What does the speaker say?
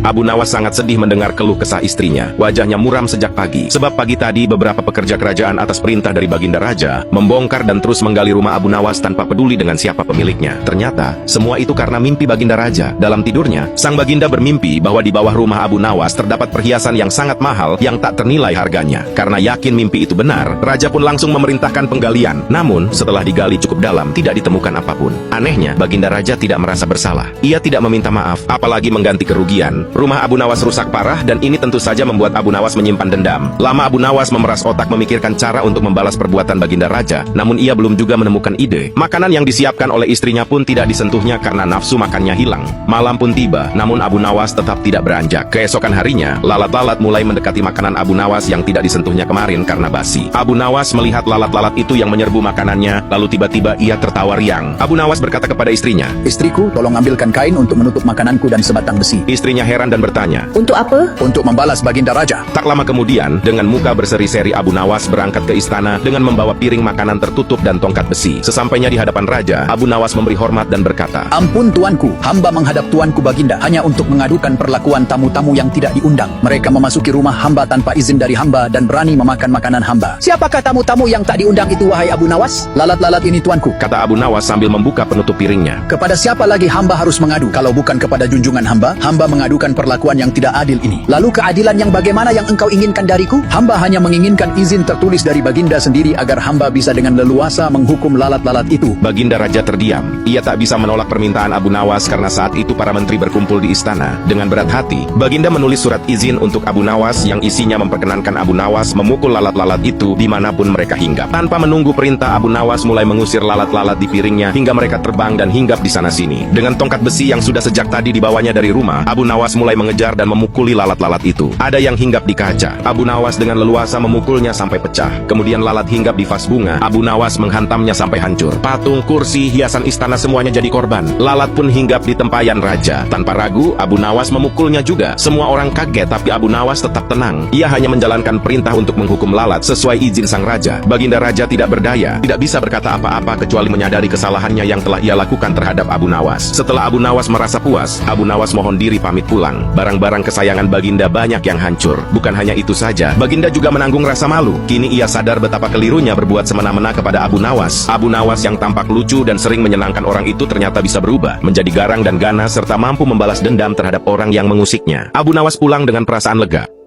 Abu Nawas sangat sedih mendengar keluh kesah istrinya. Wajahnya muram sejak pagi, sebab pagi tadi beberapa pekerja kerajaan atas perintah dari Baginda Raja membongkar dan terus menggali rumah Abu Nawas tanpa peduli dengan siapa pemiliknya. Ternyata, semua itu karena mimpi Baginda Raja. Dalam tidurnya, sang Baginda bermimpi bahwa di bawah rumah Abu Nawas terdapat perhiasan yang sangat mahal yang tak ternilai harganya. Karena yakin mimpi itu benar, Raja pun langsung memerintahkan penggalian. Namun, setelah digali cukup dalam, tidak ditemukan apapun. Anehnya, Baginda Raja tidak merasa bersalah. Ia tidak meminta maaf, apalagi mengganti kerugian. Rumah Abu Nawas rusak parah dan ini tentu saja membuat Abu Nawas menyimpan dendam. Lama Abu Nawas memeras otak memikirkan cara untuk membalas perbuatan Baginda Raja, namun ia belum juga menemukan ide. Makanan yang disiapkan oleh istrinya pun tidak disentuhnya karena nafsu makannya hilang. Malam pun tiba, namun Abu Nawas tetap tidak beranjak. Keesokan harinya, lalat-lalat mulai mendekati makanan Abu Nawas yang tidak disentuhnya kemarin karena basi. Abu Nawas melihat lalat-lalat itu yang menyerbu makanannya, lalu tiba-tiba ia tertawa riang. Abu Nawas berkata kepada istrinya, "Istriku, tolong ambilkan kain untuk menutup makananku dan sebatang besi." Istrinya heran dan bertanya, "Untuk apa?" "Untuk membalas Baginda Raja." Tak lama kemudian, dengan muka berseri-seri Abu Nawas berangkat ke istana dengan membawa piring makanan tertutup dan tongkat besi. Sesampainya di hadapan Raja, Abu Nawas memberi hormat dan berkata, "Ampun tuanku, hamba menghadap tuanku Baginda hanya untuk mengadukan perlakuan tamu-tamu yang tidak diundang. Mereka memasuki rumah hamba tanpa izin dari hamba dan berani memakan makanan hamba." "Siapakah tamu-tamu yang tak diundang itu, wahai Abu Nawas?" "Lalat-lalat ini tuanku," kata Abu Nawas sambil membuka penutup piringnya. "Kepada siapa lagi hamba harus mengadu? Kalau bukan kepada junjungan hamba mengadukan perlakuan yang tidak adil ini. Lalu keadilan yang bagaimana yang engkau inginkan dariku? Hamba hanya menginginkan izin tertulis dari Baginda sendiri agar hamba bisa dengan leluasa menghukum lalat-lalat itu." Baginda Raja terdiam. Ia tak bisa menolak permintaan Abu Nawas karena saat itu para menteri berkumpul di istana. Dengan berat hati, Baginda menulis surat izin untuk Abu Nawas yang isinya memperkenankan Abu Nawas memukul lalat-lalat itu dimanapun mereka hinggap. Tanpa menunggu perintah, Abu Nawas mulai mengusir lalat-lalat di piringnya hingga mereka terbang dan hinggap di sana-sini. Dengan tongkat besi yang sudah sejak tadi dibawanya dari rumah, Abu Nawas mulai mengejar dan memukuli lalat-lalat itu. Ada yang hinggap di kaca. Abu Nawas dengan leluasa memukulnya sampai pecah. Kemudian lalat hinggap di vas bunga. Abu Nawas menghantamnya sampai hancur. Patung, kursi, hiasan istana semuanya jadi korban. Lalat pun hinggap di tempayan raja. Tanpa ragu, Abu Nawas memukulnya juga. Semua orang kaget, tapi Abu Nawas tetap tenang. Ia hanya menjalankan perintah untuk menghukum lalat sesuai izin sang raja. Baginda Raja tidak berdaya, tidak bisa berkata apa-apa kecuali menyadari kesalahannya yang telah ia lakukan terhadap Abu Nawas. Setelah Abu Nawas merasa puas, Abu Nawas mohon diri pamit pulang. Barang-barang kesayangan Baginda banyak yang hancur. Bukan hanya itu saja, Baginda juga menanggung rasa malu. Kini ia sadar betapa kelirunya berbuat semena-mena kepada Abu Nawas. Abu Nawas yang tampak lucu dan sering menyenangkan orang itu ternyata bisa berubah menjadi garang dan ganas serta mampu membalas dendam terhadap orang yang mengusiknya. Abu Nawas pulang dengan perasaan lega.